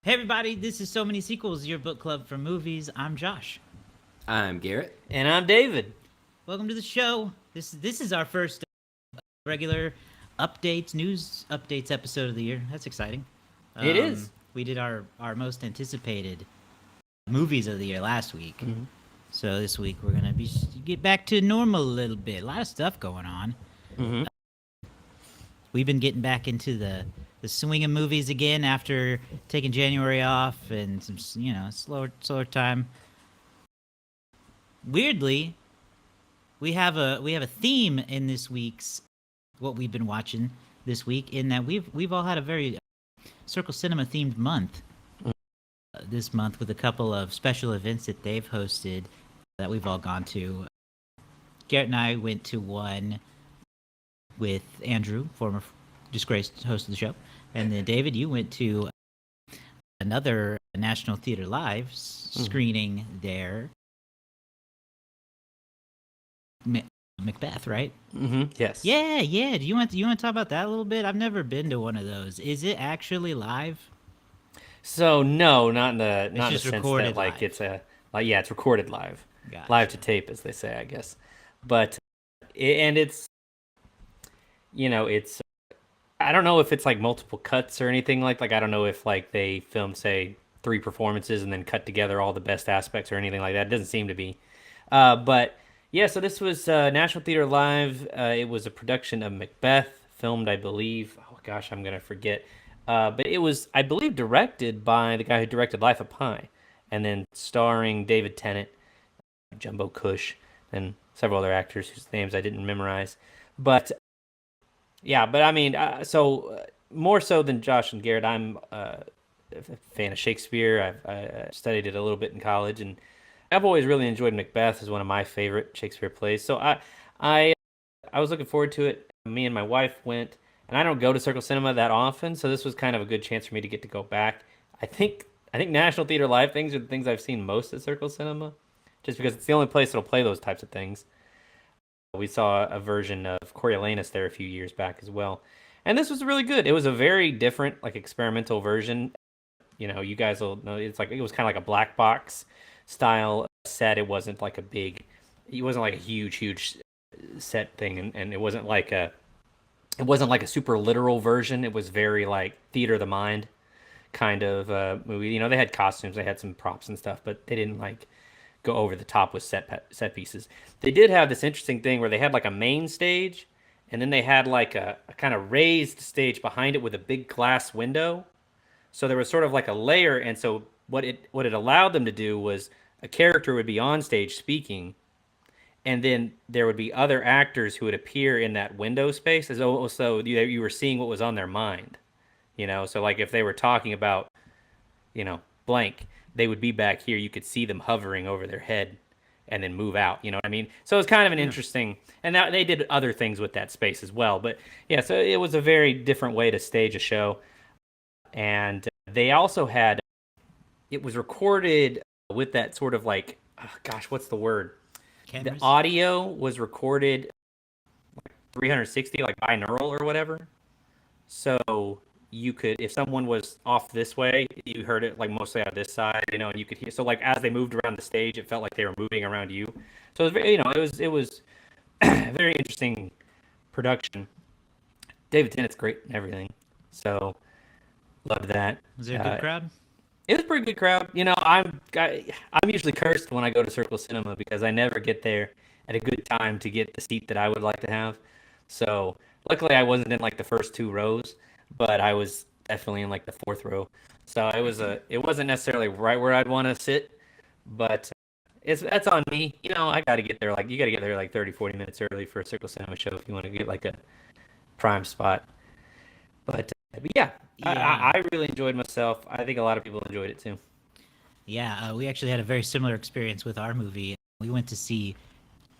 Hey everybody, this is So Many Sequels, your book club for movies. I'm Josh. I'm Garrett. And I'm David. Welcome to the show. This is our first regular news updates episode of the year. That's exciting. It is. We did our most anticipated movies of the year last week. Mm-hmm. So this week we're gonna get back to normal a little bit. A lot of stuff going on. Mm-hmm. We've been getting back into the swing of movies again after taking January off and some slower time. Weirdly, we have a theme in this week's what we've been watching this week, in that we've all had a very Circle Cinema themed month this month, with a couple of special events that they've hosted that we've all gone to. Garrett and I went to one with Andrew, former disgraced host of the show, and then David, you went to another National Theater Live screening there. Macbeth, right? Mm-hmm. Yes. Yeah. Do you want to talk about that a little bit? I've never been to one of those. Is it actually live? So no, not in the just sense recorded that like live. it's it's recorded live, Gotcha. live to tape, as they say, I guess. But it's I don't know if it's like multiple cuts or anything like I don't know if like they filmed, say, 3 performances and then cut together all the best aspects or anything like that. It doesn't seem to be. But yeah, so this was National Theater Live. It was a production of Macbeth, filmed, I believe. Oh gosh, I'm gonna forget. But it was, I believe, directed by the guy who directed Life of Pi, and then starring David Tennant, Jumbo Cush, and several other actors whose names I didn't memorize. But yeah, but I mean, more so than Josh and Garrett, I'm a fan of Shakespeare. I studied it a little bit in college, and I've always really enjoyed Macbeth as one of my favorite Shakespeare plays. So I was looking forward to it. Me and my wife went, and I don't go to Circle Cinema that often, so this was kind of a good chance for me to get to go back. I think National Theater Live things are the things I've seen most at Circle Cinema, just because it's the only place that'll play those types of things. We saw a version of Coriolanus there a few years back as well, and this was really good. It was a very different, like, experimental version. You guys will know it was kind of like a black box style set. It wasn't like it wasn't like a huge set thing, and it wasn't like a super literal version. It was very like theater of the mind kind of movie. They had costumes, they had some props and stuff, but they didn't like go over the top with set pieces. They did have this interesting thing where they had like a main stage, and then they had like a kind of raised stage behind it with a big glass window. So there was sort of like a layer, and so what it allowed them to do was a character would be on stage speaking, and then there would be other actors who would appear in that window space, as also you were seeing what was on their mind. So like if they were talking about, blank, they would be back here. You could see them hovering over their head and then move out. You know what I mean? So it's kind of an interesting, and that, they did other things with that space as well. But yeah, so it was a very different way to stage a show. And they also had, it was recorded with that sort of like, oh gosh, what's the word? Cameras? The audio was recorded like 360, like binaural or whatever. So you could, if someone was off this way, you heard it like mostly on this side, and you could hear. So like as they moved around the stage, it felt like they were moving around you. So it was very, it was very interesting production. David Tennant's great and everything. So loved that. Was there a good crowd? It was a pretty good crowd. I'm usually cursed when I go to Circle Cinema because I never get there at a good time to get the seat that I would like to have. So luckily I wasn't in like the first 2 rows, but I was definitely in like the 4th row. So it wasn't necessarily right where I'd want to sit, but that's on me. I got to get there you got to get there like 30, 40 minutes early for a Circle Cinema show if you want to get like a prime spot. But yeah. I really enjoyed myself. I think a lot of people enjoyed it too. Yeah, we actually had a very similar experience with our movie. We went to see,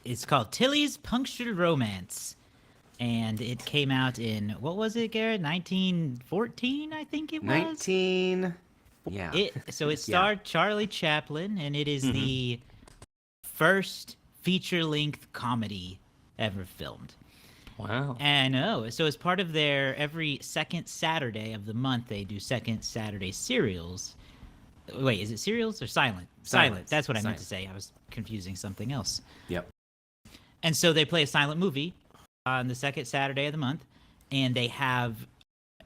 it's called Tilly's Punctured Romance, and it came out in, what was it, Garrett? 1914, I think it was? 19... Yeah. So it starred Charlie Chaplin, and it is the first feature-length comedy ever filmed. Wow. And I know. So as part of their every second Saturday of the month, they do second Saturday serials. Wait, is it serials or silent? Silent. That's what I meant to say. I was confusing something else. Yep. And so they play a silent movie on the second Saturday of the month, and they have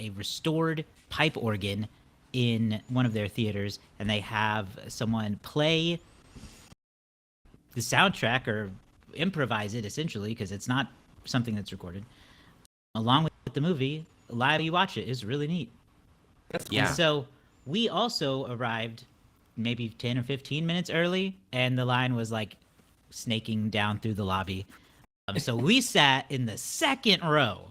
a restored pipe organ in one of their theaters, and they have someone play the soundtrack or improvise it essentially, because it's not something that's recorded, along with the movie. Live, you watch it. It's really neat. That's cool. Yeah. And so we also arrived maybe 10 or 15 minutes early, and the line was like snaking down through the lobby. So we sat in the second row,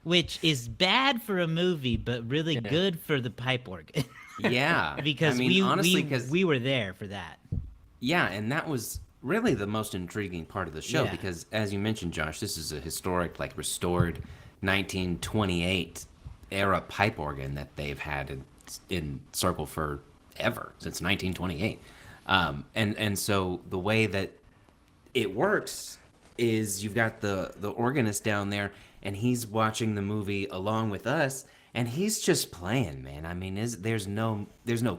which is bad for a movie, but really good for the pipe organ. Yeah. Because I mean, honestly, we were there for that. Yeah, and that was really the most intriguing part of the show Yeah. because, as you mentioned, Josh, this is a historic, like, restored 1928 era pipe organ that they've had in circle forever, since 1928. And so the way that it works is you've got the organist down there, and he's watching the movie along with us, and he's just playing, man. I mean, there's no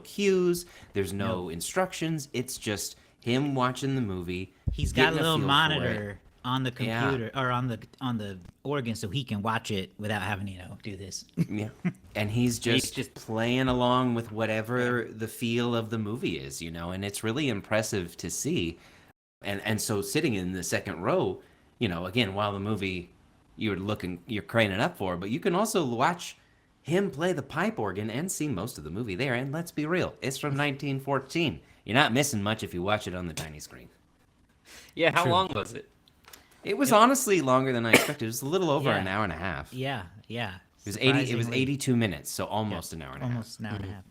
cues, there's no instructions. It's just him watching the movie. He's got a getting little feel for it. monitor on the computer or on the organ, so he can watch it without having to do this. Yeah, and he's just playing along with whatever the feel of the movie is, and it's really impressive to see. And so sitting in the second row, again, while the movie you're craning up for, but you can also watch him play the pipe organ and see most of the movie there. And let's be real, it's from 1914. You're not missing much if you watch it on the tiny screen. Yeah, how long was it? It was honestly longer than I expected. It was a little over Yeah. an hour and a half. Yeah. It was surprisingly. 82 minutes, so almost an hour and a half. Almost an hour and a half.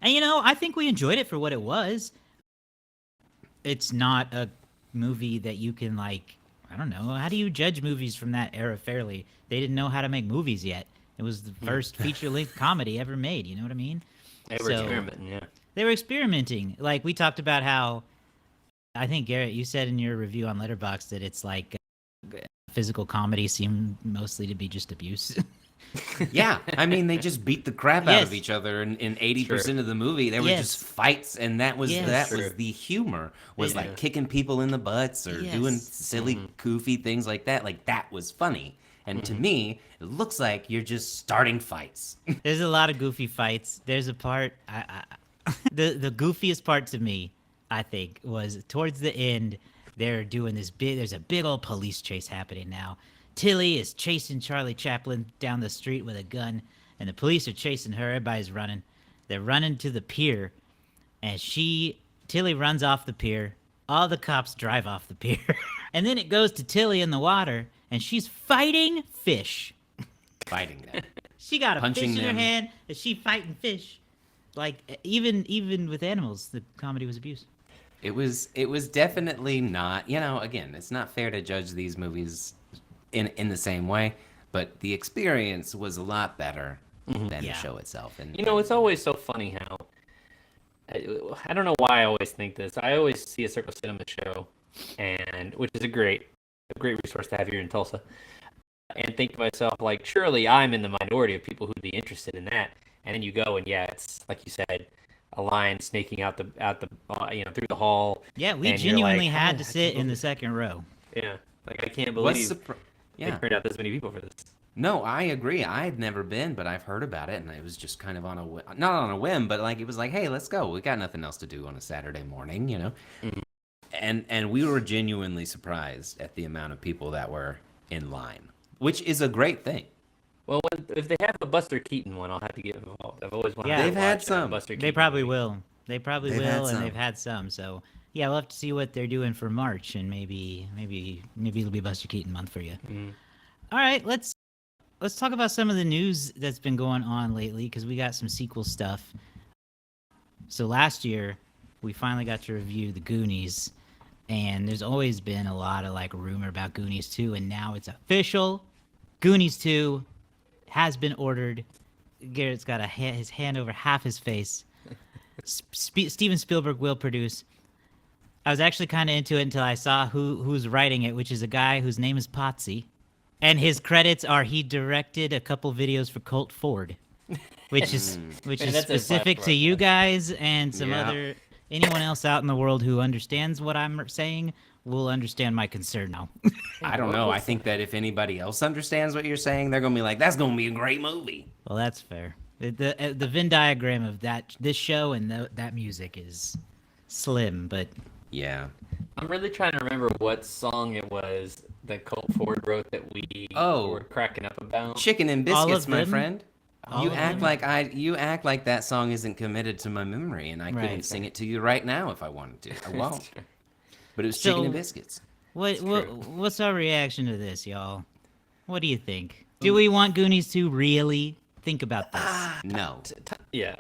And I think we enjoyed it for what it was. It's not a movie that you can I don't know. How do you judge movies from that era fairly? They didn't know how to make movies yet. It was the first feature-length comedy ever made. You know what I mean? They were experimenting, yeah. They were experimenting. Like we talked about how, I think Garrett, you said in your review on Letterboxd that it's like physical comedy seemed mostly to be just abuse. Yeah, I mean, they just beat the crap out Yes. of each other in 80% of the movie. There were Yes. just fights, and that was Yes. the humor, was Yeah. like kicking people in the butts or doing Yes. silly, goofy things like that. Like, that was funny. And to me, it looks like you're just starting fights. There's a lot of goofy fights. There's a part, the goofiest part to me, I think, was towards the end. They're doing there's a big old police chase happening now. Tilly is chasing Charlie Chaplin down the street with a gun, and the police are chasing her. Everybody's running. They're running to the pier, and Tilly runs off the pier. All the cops drive off the pier. And then it goes to Tilly in the water, and she's fighting fish. Fighting them. She got a Punching fish in her them. hand, and she fighting fish. Like even with animals, the comedy was abuse. It was definitely not, again, it's not fair to judge these movies in the same way, but the experience was a lot better than the Yeah. show itself. And It's always so funny how I don't know why I always think this. I always see a Circle Cinema show, and which is a great resource to have here in Tulsa, and think to myself like, surely I'm in the minority of people who'd be interested in that. And then you go, and yeah, it's like you said, a lion snaking out the through the hall. Yeah, we and you're genuinely like, had "Oh, to I sit can't in the second row. Yeah, like I can't What's believe they yeah. turned out this many people for this. No, I agree. I had never been, but I've heard about it, and it was just kind of not on a whim, but like it was like, hey, let's go. We got nothing else to do on a Saturday morning, And we were genuinely surprised at the amount of people that were in line, which is a great thing. Well, if they have a Buster Keaton one, I'll have to get involved. I've always wanted Yeah. to They've had watch a some. Buster Keaton They probably movie. will. They probably They've had will, and some. they've had some. So yeah, we'll have to see what they're doing for March, and maybe it'll be Buster Keaton month for you. All right, let's talk about some of the news that's been going on lately, because we got some sequel stuff. So last year, we finally got to review the Goonies, and there's always been a lot of rumor about Goonies 2, and now it's official. Goonies 2 has been ordered. Garrett's got his hand over half his face. Steven Spielberg will produce. I was actually kind of into it until I saw who's writing it, which is a guy whose name is Potsy. And his credits are he directed a couple videos for Colt Ford, which is Man, that's specific to impossible. you guys and some Yeah. other anyone else out in the world who understands what I'm saying will understand my concern now. I don't know. I think that if anybody else understands what you're saying, they're gonna be like, "That's gonna be a great movie." Well, that's fair. The Venn diagram of this show and that music is slim, but Yeah. I'm really trying to remember what song it was that Colt Ford wrote that we Oh. were cracking up about. Chicken and All biscuits, of my them? friend. All You of act them? you act like that song isn't committed to my memory, and I Right. couldn't sing it to you right now if I wanted to. I won't. But it was So- chicken and biscuits. What's our reaction to this, y'all? What do you think? Do we want Goonies to really think about this? No, Yeah.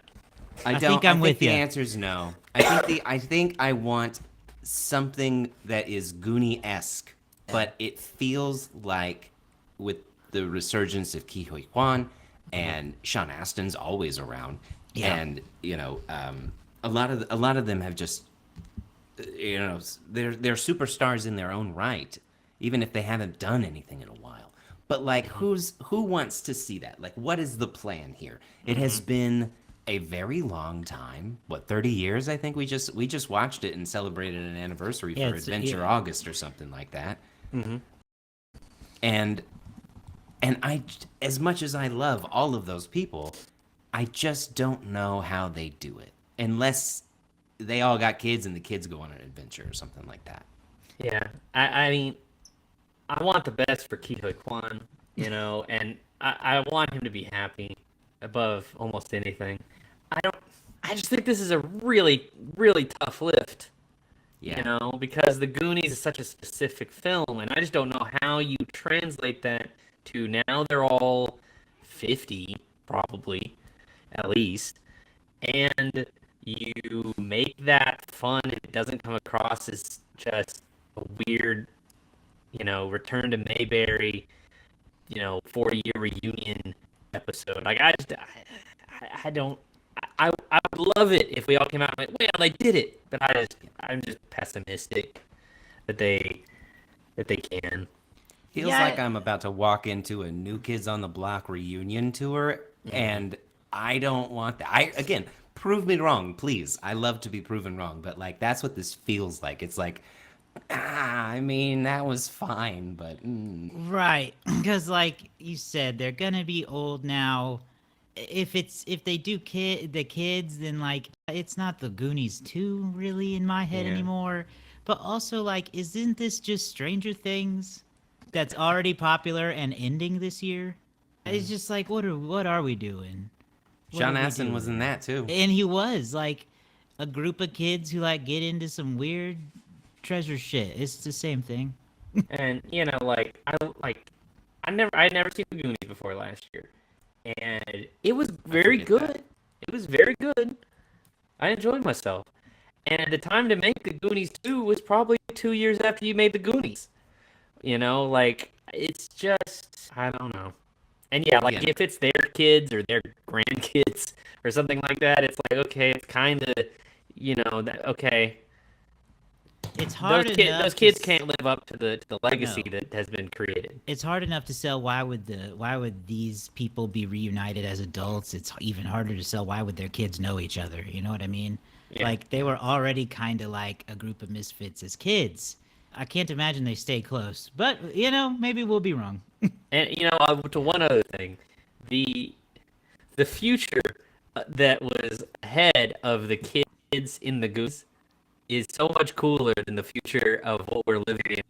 I I don't. think I'm with the ya. answer is no. I think I want something that is Goonie-esque, but it feels like with the resurgence of Ke Huy Quan and Sean Astin's always around, Yeah. and a lot of them have just they're superstars in their own right, even if they haven't done anything in a while. But like, who wants to see that? Like, what is the plan here? It has been a very long time. What, 30 years? I think we just watched it and celebrated an anniversary Yeah, for it's- Adventure yeah. August or something like that. And I, as much as I love all of those people, I just don't know how they do it unless they all got kids and the kids go on an adventure or something like that. Yeah. I mean, I want the best for Ke Huy Quan, and I want him to be happy above almost anything. I just think this is a really, really tough lift. Yeah. Because the Goonies is such a specific film, and I just don't know how you translate that to now they're all 50, probably, at least, and you make that fun, and it doesn't come across as just a weird, Return to Mayberry, 40-year reunion episode. Like, I don't. I would love it if we all came out and went, well, they did it. But I'm just pessimistic that they can. Feels Yeah. like I'm about to walk into a New Kids on the Block reunion tour, and I don't want that. Again, prove me wrong, please. I love to be proven wrong, but like that's what this feels like. It's like, I mean, that was fine, but Right, because like you said, they're gonna be old now. If they do the kids, then like it's not the Goonies 2 really in my head Yeah. anymore. But also like, isn't this just Stranger Things that's already popular and ending this year? It's just like, what are we doing? What Sean are we Astin was doing? in that too. And he was like a group of kids who like get into some weird treasure shit. It's the same thing. And I had never seen the Goonies before last year, and it was very forget good. that. It was very good. I enjoyed myself. And the time to make the Goonies 2 was probably 2 years after you made the Goonies. It's just I don't know. And yeah, like Yeah. if it's their kids or their grandkids or something like that, it's like okay, it's kind of okay. It's hard enough. Those to kids s- can't live up to the legacy No. that has been created. It's hard enough to sell why would these people be reunited as adults. It's even harder to sell why would their kids know each other. You know what I mean? Yeah. Like they were already kind of like a group of misfits as kids. I can't imagine they stay close, but maybe we'll be wrong. And to one other thing, the future that was ahead of the kids in the Goose is so much cooler than the future of what we're living in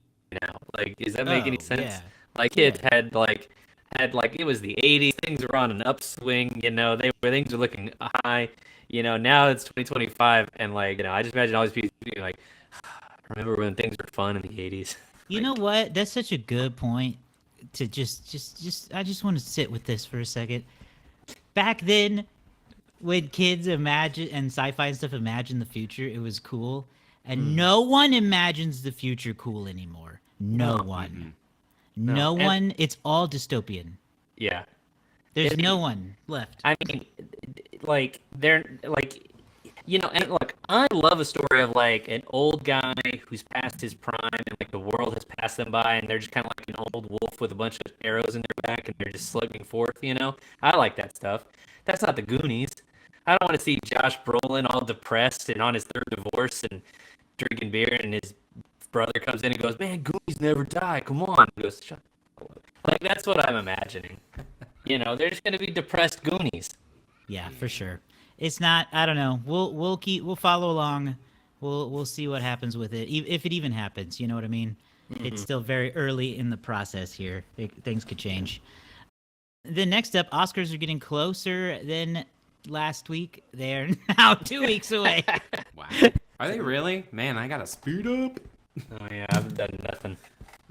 now. Like, does that make any Oh, sense? yeah. Like, kids had it was the '80s. Things were on an upswing. Things were looking high. Now it's 2025, and I just imagine all these people being like, remember when things were fun in the '80s? You know what? That's such a good point to just I just want to sit with this for a second. Back then, when kids imagine and sci-fi and stuff imagine the future, it was cool. And no one imagines the future cool anymore. No one. No And- one. It's all dystopian. Yeah. There's And- no one left. I mean, they're And look, I love a story of like an old guy who's past his prime and like the world has passed them by and they're just kind of like an old wolf with a bunch of arrows in their back and they're just slugging forth. I like that stuff. That's not the Goonies. I don't want to see Josh Brolin all depressed and on his third divorce and drinking beer and his brother comes in and goes, "Man, Goonies never die. Come on." He goes, "Shut up." Like, that's what I'm imagining. They're just going to be depressed Goonies. Yeah, for sure. It's not. I don't know. We'll follow along. We'll see what happens with it, if it even happens. You know what I mean? Mm-hmm. It's still very early in the process here. Things could change. The next up, Oscars are getting closer than last week. They're now 2 weeks away. Wow. Are they really? Man, I gotta speed up. Oh yeah, I've done nothing.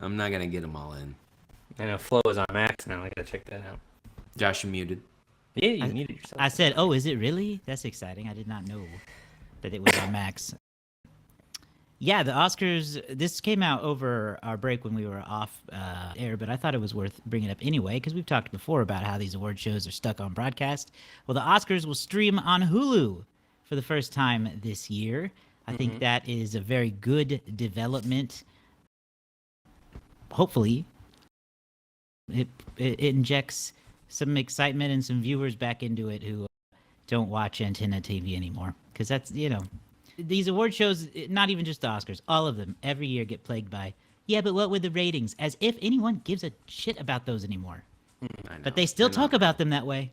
I'm not gonna get them all in. I know Flow is on Max now. I gotta check that out. Josh, you muted. Yeah, you muted yourself. I said, "Oh, is it really? That's exciting. I did not know that it was on Max." Yeah, the Oscars. This came out over our break when we were off air, but I thought it was worth bringing up anyway because we've talked before about how these award shows are stuck on broadcast. Well, the Oscars will stream on Hulu for the first time this year. I think that is a very good development. Hopefully, it injects some excitement and some viewers back into it who don't watch antenna TV anymore. Because that's, these award shows, not even just the Oscars, all of them every year get plagued by, yeah, but what were the ratings? As if anyone gives a shit about those anymore. But they still talk about them that way.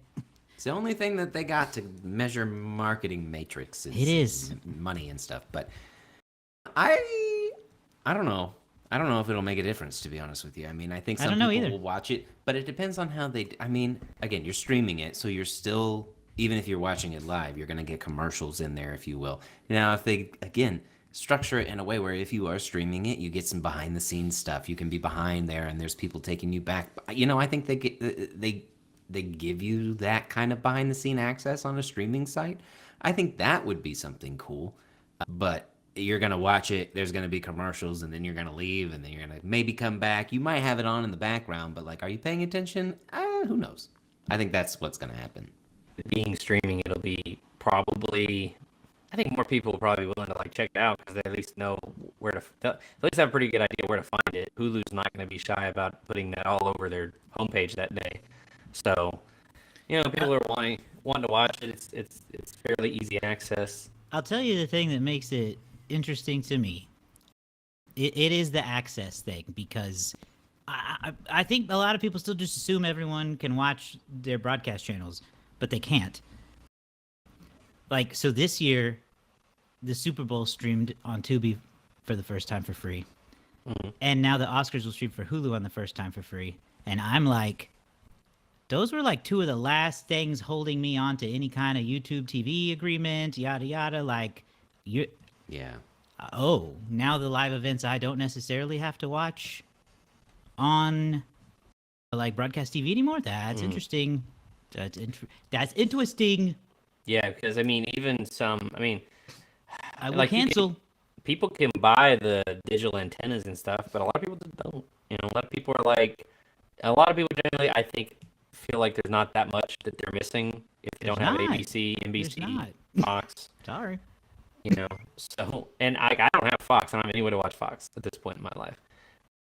It's the only thing that they got to measure marketing matrix. It is. Money and stuff. But I don't know. I don't know if it'll make a difference, to be honest with you. I mean, I think some people will watch it, but it depends on how they... I mean, again, you're streaming it, so you're still... Even if you're watching it live, you're going to get commercials in there, if you will. Now, if they, again, structure it in a way where if you are streaming it, you get some behind-the-scenes stuff. You can be behind there, and there's people taking you back. I think they give you that kind of behind-the-scene access on a streaming site. I think that would be something cool. But you're going to watch it, there's going to be commercials, and then you're going to leave, and then you're going to maybe come back. You might have it on in the background, but, like, are you paying attention? Who knows? I think that's what's going to happen. Being streaming, it'll be probably... I think more people will probably be willing to, like, check it out because they at least know where to... They'll at least have a pretty good idea where to find it. Hulu's not going to be shy about putting that all over their homepage that day. So, people are wanting to watch it. It's fairly easy access. I'll tell you the thing that makes it interesting to me. It is the access thing, because I think a lot of people still just assume everyone can watch their broadcast channels, but they can't. Like, so this year, the Super Bowl streamed on Tubi for the first time for free. Mm-hmm. And now the Oscars will stream for Hulu on the first time for free. And I'm like, those were like two of the last things holding me on to any kind of YouTube TV agreement, yada, yada. Like, you... Yeah. Oh, now the live events I don't necessarily have to watch on, like, broadcast TV anymore? That's interesting. That's interesting. Yeah, because, I mean, even I will cancel. People can buy the digital antennas and stuff, but a lot of people just don't. A lot of people generally, I think, feel like there's not that much that they're missing if they don't have ABC, NBC, Fox. Sorry. So, and I don't have Fox. I don't have anywhere to watch Fox at this point in my life.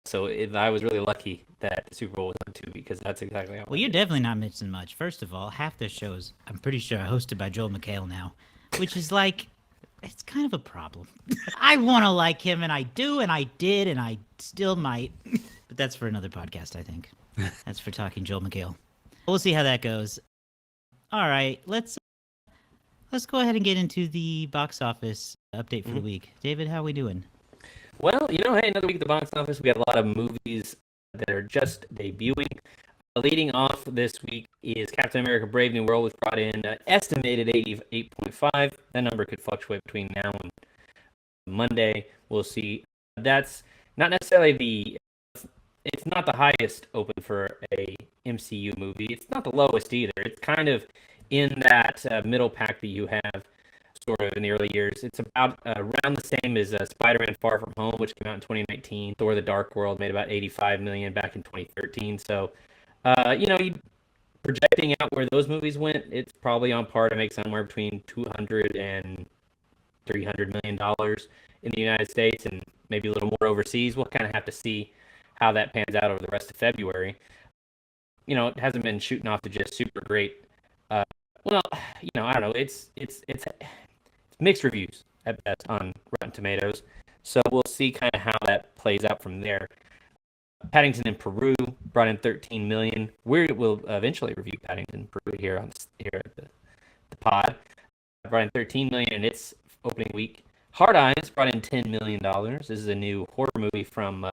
So I was really lucky that the Super Bowl was on Tubi, because that's exactly how. Well, you're definitely not missing much. First of all, half the shows, I'm pretty sure, are hosted by Joel McHale now, which is like, it's kind of a problem. I want to like him, and I do, and I did, and I still might. But that's for another podcast, I think. That's for talking Joel McHale. We'll see how that goes. All right, let's go ahead and get into the box office update for the week. David, how are we doing? Well, hey, another week at the box office. We got a lot of movies that are just debuting. Leading off this week is Captain America: Brave New World, which brought in an estimated 88.5. That number could fluctuate between now and Monday. We'll see. That's not necessarily it's not the highest open for a MCU movie. It's not the lowest either. It's kind of in that middle pack that you have sort of in the early years. It's about around the same as Spider-Man Far From Home, which came out in 2019. Thor: The Dark World made about $85 million back in 2013. So, projecting out where those movies went, it's probably on par to make somewhere between 200 and $300 million in the United States and maybe a little more overseas. We'll kind of have to see how that pans out over the rest of February. It hasn't been shooting off to just super great. Well, I don't know. It's mixed reviews at best on Rotten Tomatoes. So we'll see kind of how that plays out from there. Paddington in Peru brought in 13 million. We will eventually review Paddington in Peru here at the pod. Brought in 13 million in its opening week. Hard Eyes brought in $10 million. This is a new horror movie from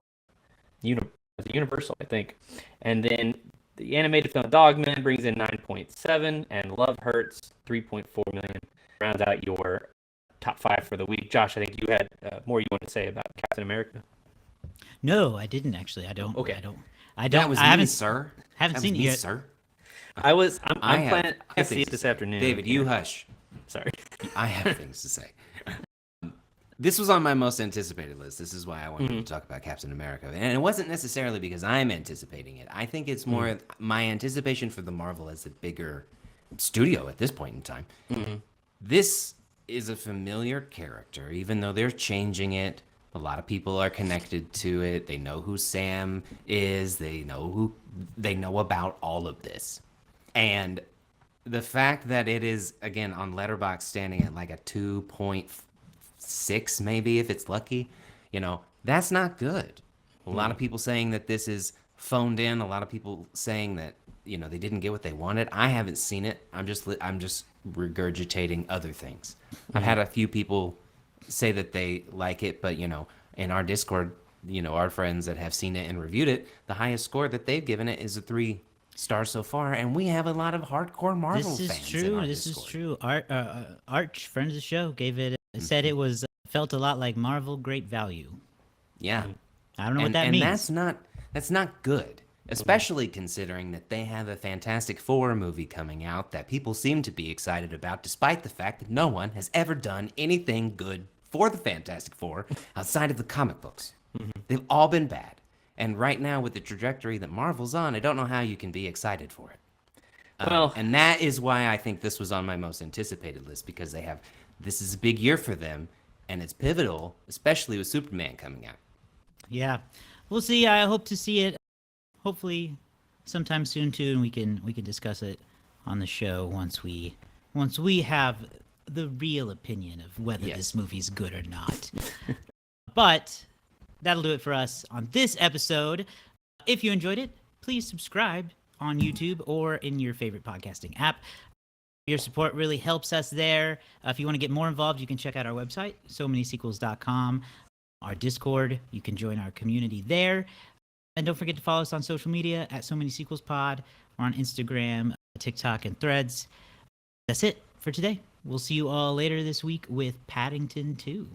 Universal, I think. And then the animated film Dogman brings in 9.7, and Love Hurts 3.4 million. Rounds out your top 5 for the week. Josh, I think you had more you want to say about Captain America. No, I didn't actually. I don't. Okay. I don't. That was I haven't, sir. Haven't That seen was it me, yet. sir. I'm planning to see things it this say. afternoon. David, you hush. Sorry. I have things to say. This was on my most anticipated list. This is why I wanted to talk about Captain America. And it wasn't necessarily because I'm anticipating it. I think it's more my anticipation for the Marvel as a bigger studio at this point in time. This is a familiar character, even though they're changing it. A lot of people are connected to it. They know who Sam is. They know about all of this. And the fact that it is, again, on Letterboxd standing at like a 2.6 maybe if it's lucky, that's not good. A lot of people saying that this is phoned in. A lot of people saying that they didn't get what they wanted. I haven't seen it. I'm just regurgitating other things. I've had a few people say that they like it, but in our Discord, our friends that have seen it and reviewed it, the highest score that they've given it is a 3 stars so far, and we have a lot of hardcore Marvel fans. This is true. This is true. Arch, friend of the show, gave it. Said it was felt a lot like Marvel Great Value. Yeah, I don't know what that means. And that's not good, especially considering that they have a Fantastic Four movie coming out that people seem to be excited about, despite the fact that no one has ever done anything good for the Fantastic Four outside of the comic books. They've all been bad. And right now, with the trajectory that Marvel's on, I don't know how you can be excited for it. And that is why I think this was on my most anticipated list, because this is a big year for them, and it's pivotal, especially with Superman coming out. Yeah, we'll see. I hope to see it, hopefully, sometime soon too, and we can discuss it on the show once we have the real opinion of whether this movie's good or not. But that'll do it for us on this episode. If you enjoyed it, please subscribe on YouTube or in your favorite podcasting app. Your support really helps us there. If you want to get more involved, you can check out our website, somanysequels.com. Our Discord, you can join our community there. And don't forget to follow us on social media at SoManySequelsPod. We're on Instagram, TikTok, and Threads. That's it for today. We'll see you all later this week with Paddington 2.